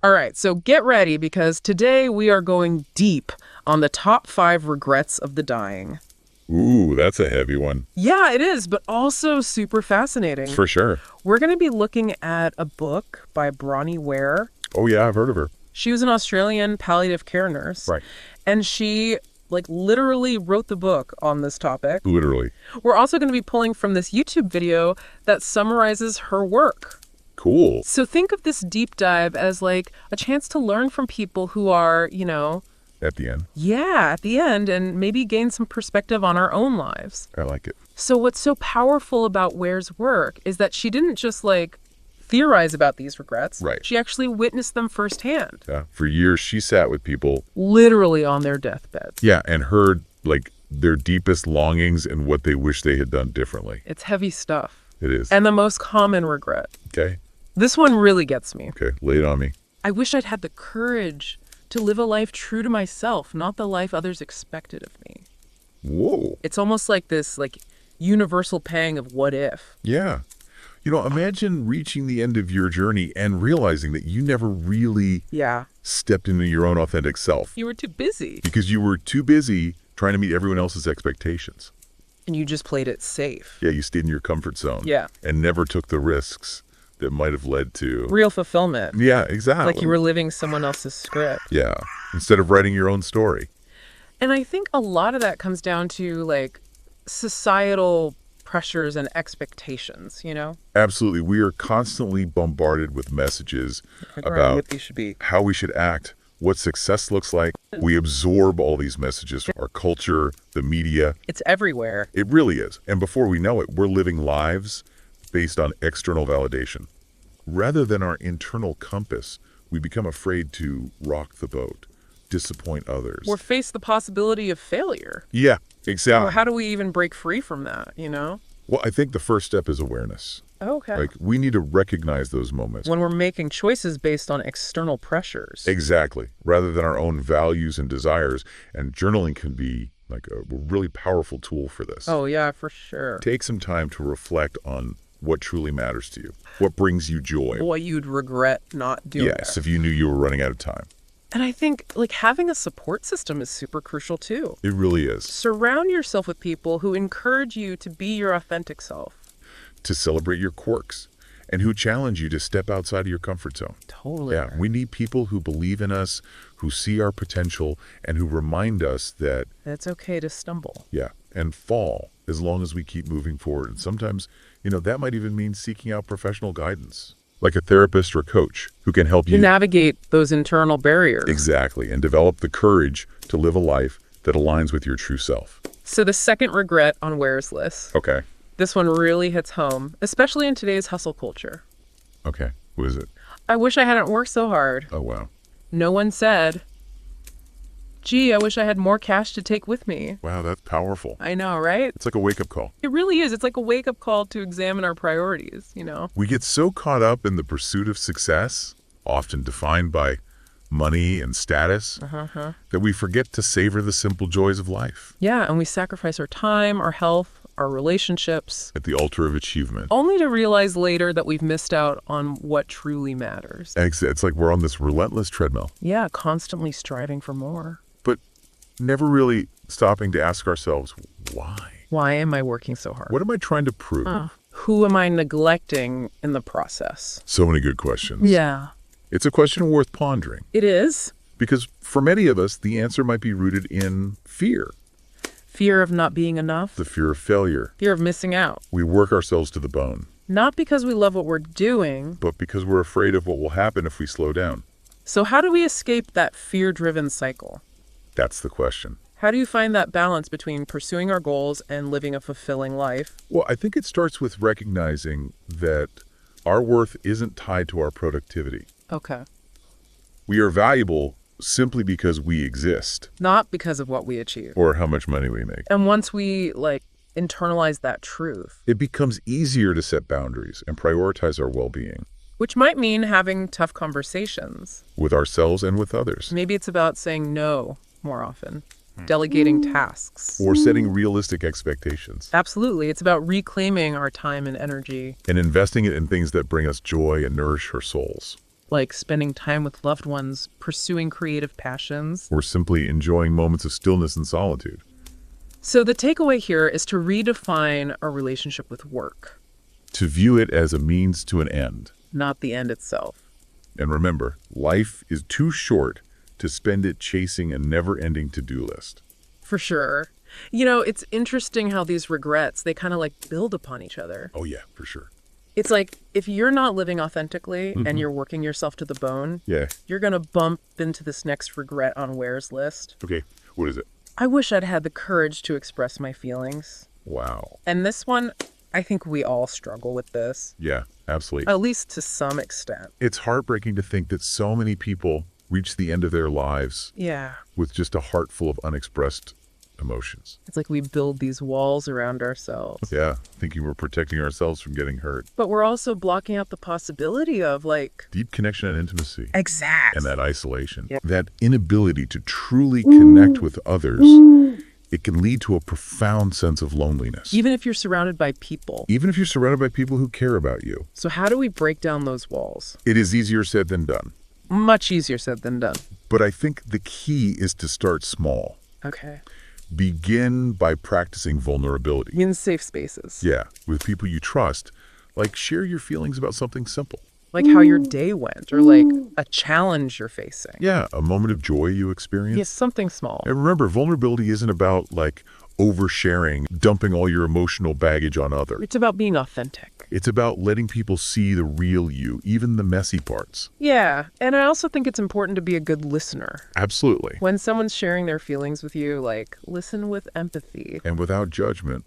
All right, so get ready because today we are going deep on the top 5 regrets of the dying. Ooh, that's a heavy one. Yeah, it is, but also super fascinating. For sure. We're going to be looking at a book by Bronnie Ware. Oh, yeah, I've heard of her. She was an Australian palliative care nurse. Right. And she, literally wrote the book on this topic. Literally. We're also going to be pulling from this YouTube video that summarizes her work. Cool. So think of this deep dive as a chance to learn from people who are, At the end. yeah, at the end, and maybe gain some perspective on our own lives. I like it. So what's so powerful about Ware's work is that she didn't just theorize about these regrets. Right. She actually witnessed them firsthand. Yeah. For years, she sat with people. Literally on their deathbeds. Yeah, and heard, their deepest longings and what they wish they had done differently. It's heavy stuff. It is. And the most common regret. Okay. This one really gets me. Okay, lay it on me. I wish I'd had the courage to live a life true to myself, not the life others expected of me. Whoa. It's almost like this, universal pang of what if. Yeah. Imagine reaching the end of your journey and realizing that you never really stepped into your own authentic self. You were too busy. Because you were too busy trying to meet everyone else's expectations. And you just played it safe. Yeah, you stayed in your comfort zone. Yeah. And never took the risks that might have led to... Real fulfillment. Yeah, exactly. Like you were living someone else's script. Yeah, instead of writing your own story. And I think a lot of that comes down to, societal pressures and expectations, Absolutely. We are constantly bombarded with messages about what you should be. how we should act, what success looks like. We absorb all these messages from our culture, the media. It's everywhere. It really is. And before we know it, we're living lives based on external validation. Rather than our internal compass, we become afraid to rock the boat, disappoint others. Or face the possibility of failure. Yeah, exactly. Or how do we even break free from that, Well, I think the first step is awareness. Okay. We need to recognize those moments. When we're making choices based on external pressures. Exactly. Rather than our own values and desires. And journaling can be a really powerful tool for this. Oh, yeah, for sure. Take some time to reflect on what truly matters to you. What brings you joy. What you'd regret not doing. Yes, if you knew you were running out of time. And I think, having a support system is super crucial, too. It really is. Surround yourself with people who encourage you to be your authentic self. To celebrate your quirks. And who challenge you to step outside of your comfort zone. Totally. Yeah, we need people who believe in us, who see our potential, and who remind us that... It's okay to stumble. Yeah, and fall as long as we keep moving forward. And sometimes, that might even mean seeking out professional guidance. Like a therapist or coach who can help you... To navigate those internal barriers. Exactly, and develop the courage to live a life that aligns with your true self. So the second regret on Ware's list. Okay. This one really hits home, especially in today's hustle culture. Okay, who is it? I wish I hadn't worked so hard. Oh, wow. No one said, gee, I wish I had more cash to take with me. Wow, that's powerful. I know, right? It's like a wake-up call. It really is. It's like a wake-up call to examine our priorities, We get so caught up in the pursuit of success, often defined by money and status, that we forget to savor the simple joys of life. Yeah, and we sacrifice our time, our health, our relationships. At the altar of achievement. Only to realize later that we've missed out on what truly matters. It's like we're on this relentless treadmill. Yeah, constantly striving for more. But never really stopping to ask ourselves, why? Why am I working so hard? What am I trying to prove? Who am I neglecting in the process? So many good questions. Yeah. It's a question worth pondering. It is. Because for many of us, the answer might be rooted in fear. Fear of not being enough. The fear of failure. Fear of missing out. We work ourselves to the bone. Not because we love what we're doing. But because we're afraid of what will happen if we slow down. So how do we escape that fear-driven cycle? That's the question. How do you find that balance between pursuing our goals and living a fulfilling life? Well, I think it starts with recognizing that our worth isn't tied to our productivity. Okay. We are valuable simply because we exist. Not because of what we achieve. Or how much money we make. And once we, internalize that truth, it becomes easier to set boundaries and prioritize our well-being. Which might mean having tough conversations. With ourselves and with others. Maybe it's about saying no more often. Delegating tasks. Or setting realistic expectations. Absolutely. It's about reclaiming our time and energy. And investing it in things that bring us joy and nourish our souls. like spending time with loved ones, pursuing creative passions. Or simply enjoying moments of stillness and solitude. So the takeaway here is to redefine our relationship with work, To view it as a means to an end. not the end itself. And remember, life is too short to spend it chasing a never-ending to-do list. For sure. You know, it's interesting how these regrets, they kind of like build upon each other. Oh yeah, for sure. It's like if you're not living authentically and you're working yourself to the bone, Yeah. you're going to bump into this next regret on Ware's list. Okay, what is it? I wish I'd had the courage to express my feelings. Wow. And this one, I think we all struggle with this, Yeah, absolutely. at least to some extent. It's heartbreaking to think that so many people reach the end of their lives Yeah. with just a heart full of unexpressed emotions. It's like we build these walls around ourselves. Yeah, thinking we're protecting ourselves from getting hurt. But we're also blocking out the possibility of like... Deep connection and intimacy. Exact. And that isolation. Yep. That inability to truly connect with others, it can lead to a profound sense of loneliness. Even if you're surrounded by people. Even if you're surrounded by people who care about you. So how do we break down those walls? It is easier said than done. Much easier said than done. But I think the key is to start small. Okay. Begin by practicing vulnerability. In safe spaces. Yeah, with people you trust. Like, share your feelings about something simple. Like how your day went, or like a challenge you're facing. Yeah, a moment of joy you experience. Yes, something small. And remember, vulnerability isn't about, like, oversharing, dumping all your emotional baggage on others. It's about being authentic. It's about letting people see the real you, even the messy parts. Yeah, and I also think it's important to be a good listener. Absolutely. When someone's sharing their feelings with you, like, listen with empathy. And without judgment,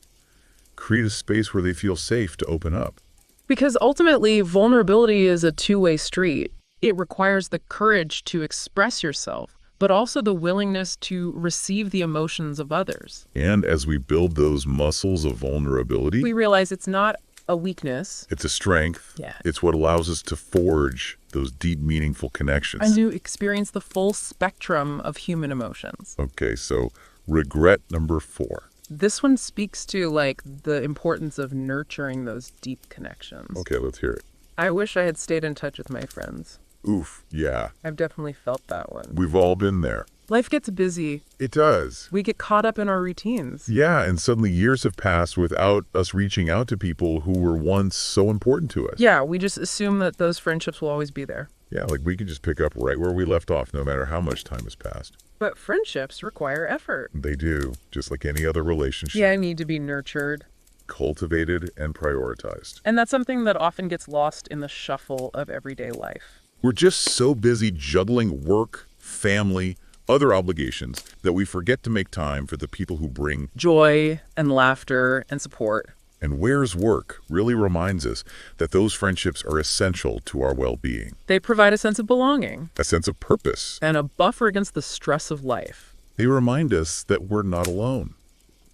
create a space where they feel safe to open up. Because ultimately, vulnerability is a two-way street. It requires the courage to express yourself, but also the willingness to receive the emotions of others. And as we build those muscles of vulnerability, We realize it's not a weakness. it's a strength. Yeah. It's what allows us to forge those deep, meaningful connections. And to experience the full spectrum of human emotions. Okay, so regret number 4. This one speaks to, like, the importance of nurturing those deep connections. Okay, let's hear it. I wish I had stayed in touch with my friends. Oof, yeah. I've definitely felt that one. We've all been there. Life gets busy. It does. We get caught up in our routines. Yeah, and suddenly years have passed without us reaching out to people who were once so important to us. Yeah, we just assume that those friendships will always be there. Yeah, like we can just pick up right where we left off no matter how much time has passed. But friendships require effort. They do, just like any other relationship. Yeah, need to be nurtured. Cultivated and prioritized. And that's something that often gets lost in the shuffle of everyday life. We're just so busy juggling work, family, other obligations that we forget to make time for the people who bring. Joy and laughter and support. And Ware's work really reminds us that those friendships are essential to our well-being, They provide a sense of belonging a sense of purpose. and a buffer against the stress of life. They remind us that we're not alone.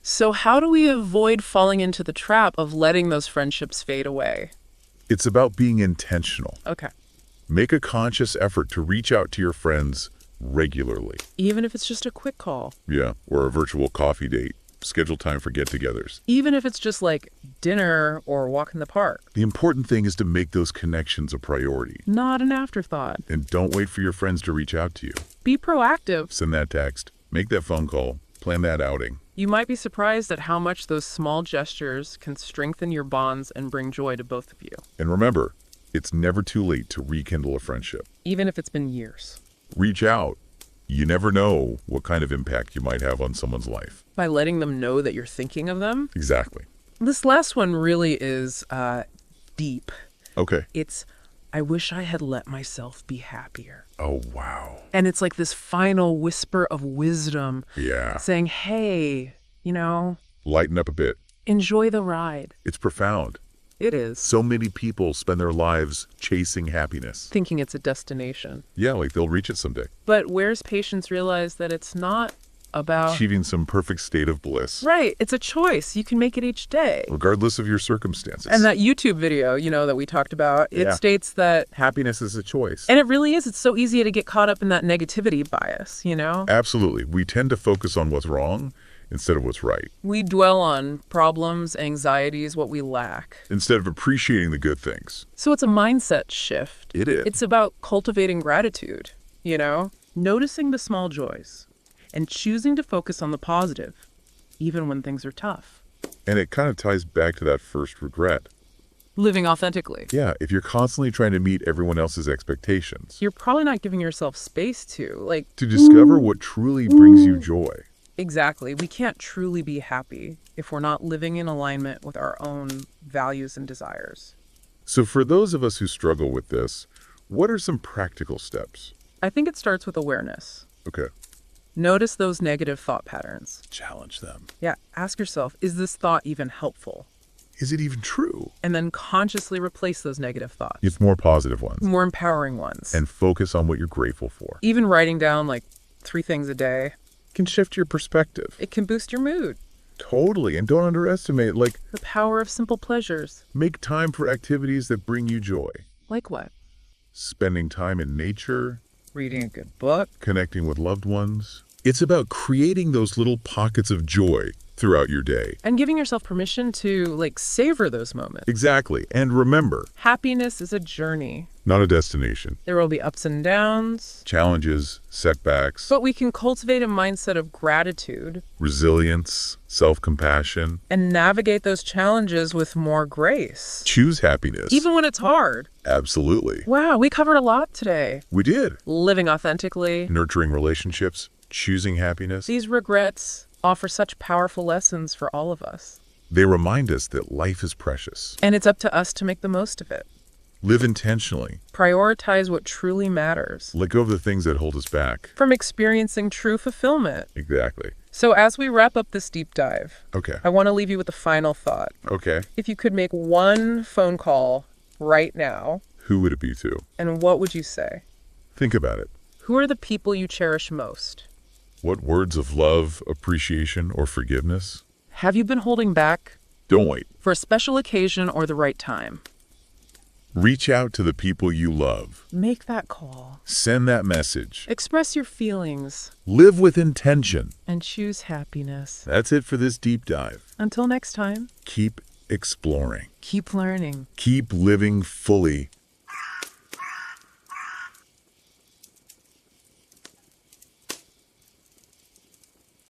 So how do we avoid falling into the trap of letting those friendships fade away? It's about being intentional. Okay. Make a conscious effort to reach out to your friends regularly. Even if it's just a quick call. Yeah, or a virtual coffee date. Schedule time for get-togethers. Even if it's just like dinner or a walk in the park. The important thing is to make those connections a priority. Not an afterthought. And don't wait for your friends to reach out to you. Be proactive. Send that text. Make that phone call. Plan that outing. You might be surprised at how much those small gestures can strengthen your bonds and bring joy to both of you. And remember, it's never too late to rekindle a friendship. Even if it's been years. Reach out. You never know what kind of impact you might have on someone's life. By letting them know that you're thinking of them. Exactly. This last one really is deep. Okay. It's, I wish I had let myself be happier. Oh, wow. And it's like this final whisper of wisdom Yeah. saying, hey, Lighten up a bit. enjoy the ride. It's profound. It is. So many people spend their lives chasing happiness. Thinking it's a destination. Yeah, like they'll reach it someday. But where's patience realize that it's not about... Achieving some perfect state of bliss. Right. It's a choice. You can make it each day. Regardless of your circumstances. And that YouTube video, that we talked about, it states that... happiness is a choice. And it really is. It's so easy to get caught up in that negativity bias, Absolutely. We tend to focus on what's wrong instead of what's right, We dwell on problems, anxieties, what we lack. instead of appreciating the good things. So it's a mindset shift. It is. It's about cultivating gratitude, noticing the small joys and choosing to focus on the positive, even when things are tough. And it kind of ties back to that first regret. Living authentically. Yeah, if you're constantly trying to meet everyone else's expectations, You're probably not giving yourself space to, to discover what truly brings you joy. exactly. We can't truly be happy if we're not living in alignment with our own values and desires. So for those of us who struggle with this, what are some practical steps? I think it starts with awareness. Okay. Notice those negative thought patterns. Challenge them. Yeah, ask yourself, is this thought even helpful? Is it even true? And then consciously replace those negative thoughts. It's more positive ones. More empowering ones. And focus on what you're grateful for. Even writing down 3 things a day, Can shift your perspective. it can boost your mood. Totally. And don't underestimate, The power of simple pleasures. make time for activities that bring you joy. Like what? Spending time in nature, Reading a good book. connecting with loved ones. It's about creating those little pockets of joy throughout your day. And giving yourself permission to savor those moments. Exactly. And remember, Happiness is a journey. not a destination. There will be ups and downs, Challenges, setbacks, but we can cultivate a mindset of gratitude resilience, self-compassion. and navigate those challenges with more grace. Choose happiness. Even when it's hard. Absolutely. Wow, we covered a lot today. We did. Living authentically. Nurturing relationships, choosing happiness. These regrets offer such powerful lessons for all of us. They remind us that life is precious. And it's up to us to make the most of it. Live intentionally. Prioritize what truly matters. Let go of the things that hold us back. From experiencing true fulfillment. Exactly. So as we wrap up this deep dive, Okay. I want to leave you with a final thought. Okay. If you could make one phone call right now, Who would it be to? and what would you say? Think about it. Who are the people you cherish most? What words of love, appreciation, or forgiveness? Have you been holding back Don't wait. for a special occasion or the right time? Reach out to the people you love. Make that call. Send that message. Express your feelings Live with intention. and choose happiness. That's it for this deep dive. Until next time, Keep exploring. keep learning. Keep living fully